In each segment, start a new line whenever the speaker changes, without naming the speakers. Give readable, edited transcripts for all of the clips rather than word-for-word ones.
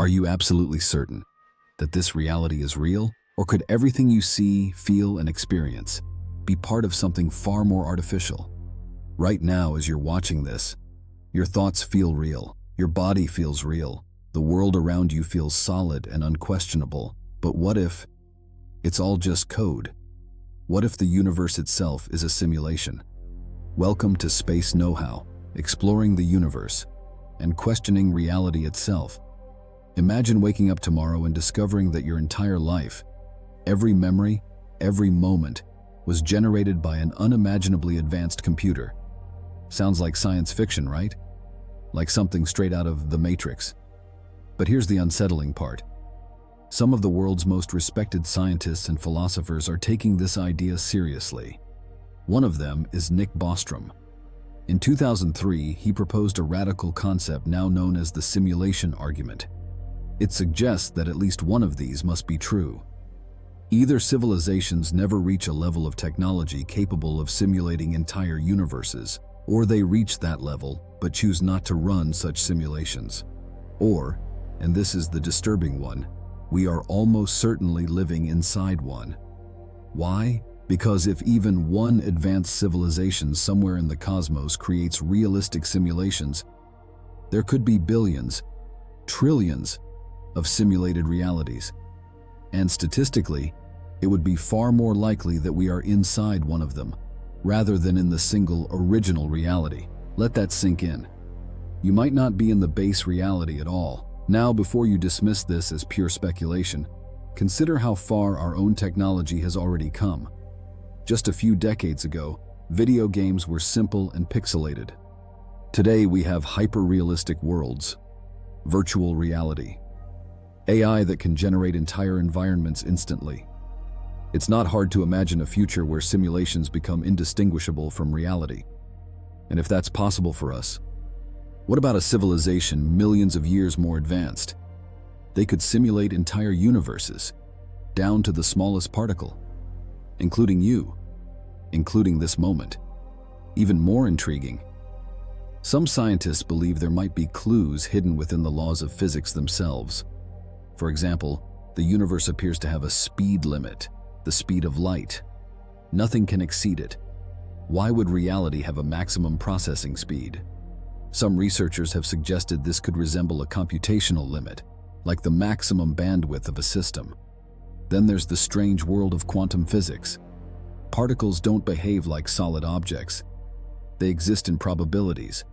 Are you absolutely certain that this reality is real? Or could everything you see, feel, and experience be part of something far more artificial? Right now, as you're watching this, your thoughts feel real, your body feels real, the world around you feels solid and unquestionable. But what if it's all just code? What if the universe itself is a simulation? Welcome to Space Know-How, exploring the universe and questioning reality itself. Imagine waking up tomorrow and discovering that your entire life, every memory, every moment, was generated by an unimaginably advanced computer. Sounds like science fiction, right? Like something straight out of The Matrix. But here's the unsettling part. Some of the world's most respected scientists and philosophers are taking this idea seriously. One of them is Nick Bostrom. In 2003, he proposed a radical concept now known as the simulation argument. It suggests that at least one of these must be true. Either civilizations never reach a level of technology capable of simulating entire universes, or they reach that level but choose not to run such simulations. Or, and this is the disturbing one, we are almost certainly living inside one. Why? Because if even one advanced civilization somewhere in the cosmos creates realistic simulations, there could be billions, trillions of simulated realities. And statistically, it would be far more likely that we are inside one of them, rather than in the single original reality. Let that sink in. You might not be in the base reality at all. Now, before you dismiss this as pure speculation, consider how far our own technology has already come. Just a few decades ago, video games were simple and pixelated. Today, we have hyper-realistic worlds, virtual reality, AI that can generate entire environments instantly. It's not hard to imagine a future where simulations become indistinguishable from reality. And if that's possible for us, what about a civilization millions of years more advanced? They could simulate entire universes, down to the smallest particle, including you, including this moment. Even more intriguing, some scientists believe there might be clues hidden within the laws of physics themselves. For example, the universe appears to have a speed limit, the speed of light. Nothing can exceed it. Why would reality have a maximum processing speed? Some researchers have suggested this could resemble a computational limit, like the maximum bandwidth of a system. Then there's the strange world of quantum physics. Particles don't behave like solid objects. They exist in probabilities,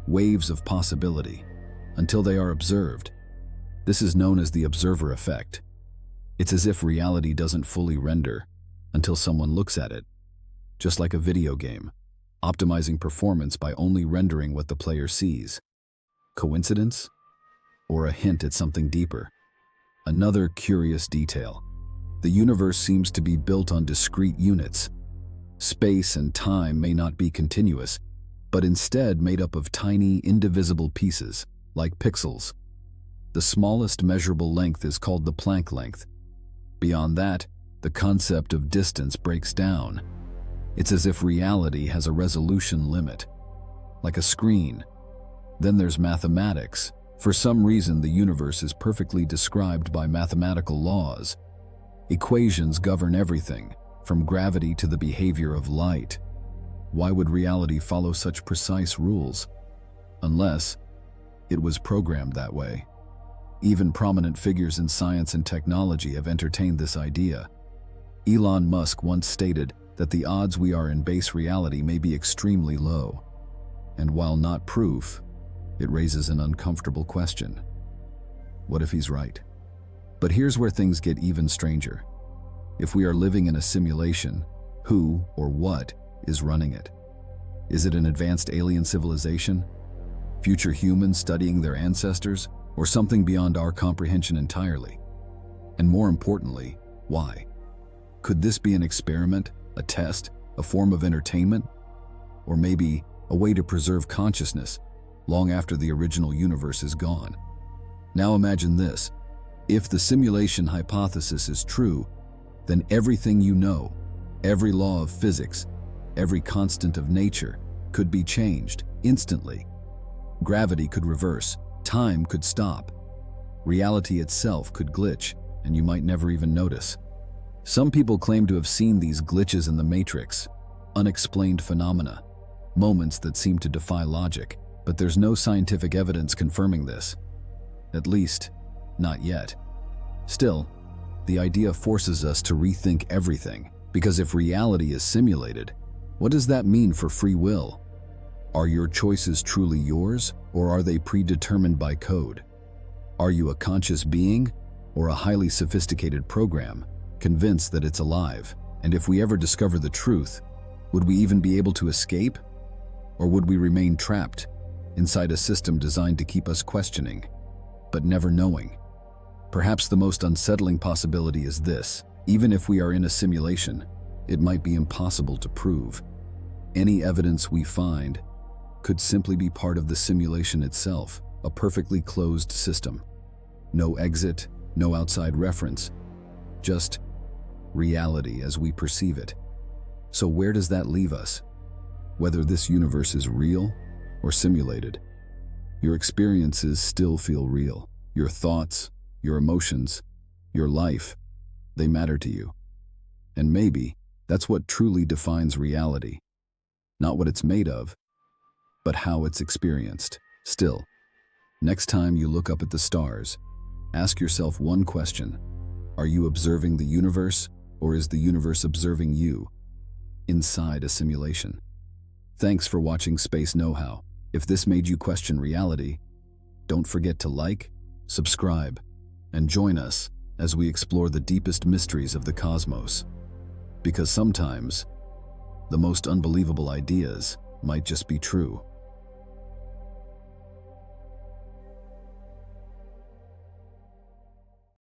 waves of possibility, until they are observed. This is known as the observer effect. It's as if reality doesn't fully render until someone looks at it, just like a video game, optimizing performance by only rendering what the player sees. Coincidence? Or a hint at something deeper? Another curious detail. The universe seems to be built on discrete units. Space and time may not be continuous, but instead made up of tiny, indivisible pieces, like pixels. The smallest measurable length is called the Planck length. Beyond that, the concept of distance breaks down. It's as if reality has a resolution limit, like a screen. Then there's mathematics. For some reason, the universe is perfectly described by mathematical laws. Equations govern everything, from gravity to the behavior of light. Why would reality follow such precise rules? Unless it was programmed that way. Even prominent figures in science and technology have entertained this idea. Elon Musk once stated that the odds we are in base reality may be extremely low. And while not proof, it raises an uncomfortable question. What if he's right? But here's where things get even stranger. If we are living in a simulation, who or what is running it? Is it an advanced alien civilization? Future humans studying their ancestors? Or something beyond our comprehension entirely? And more importantly, why? Could this be an experiment, a test, a form of entertainment? Or maybe a way to preserve consciousness long after the original universe is gone? Now imagine this. If the simulation hypothesis is true, then everything you know, every law of physics, every constant of nature, could be changed instantly. Gravity could reverse, time could stop. Reality itself could glitch, and you might never even notice. Some people claim to have seen these glitches in the Matrix, unexplained phenomena, moments that seem to defy logic, but there's no scientific evidence confirming this. At least, not yet. Still, the idea forces us to rethink everything, because if reality is simulated, what does that mean for free will? Are your choices truly yours, or are they predetermined by code? Are you a conscious being, or a highly sophisticated program, convinced that it's alive? And if we ever discover the truth, would we even be able to escape? Or would we remain trapped inside a system designed to keep us questioning, but never knowing? Perhaps the most unsettling possibility is this: even if we are in a simulation, it might be impossible to prove. Any evidence we find could simply be part of the simulation itself, a perfectly closed system. No exit, no outside reference, just reality as we perceive it. So where does that leave us? Whether this universe is real or simulated, your experiences still feel real. Your thoughts, your emotions, your life, they matter to you. And maybe that's what truly defines reality. Not what it's made of, but how it's experienced. Still, next time you look up at the stars, ask yourself one question: are you observing the universe, or is the universe observing you inside a simulation? Thanks for watching Space Know-How. If this made you question reality, don't forget to like, subscribe, and join us as we explore the deepest mysteries of the cosmos. Because sometimes, the most unbelievable ideas might just be true.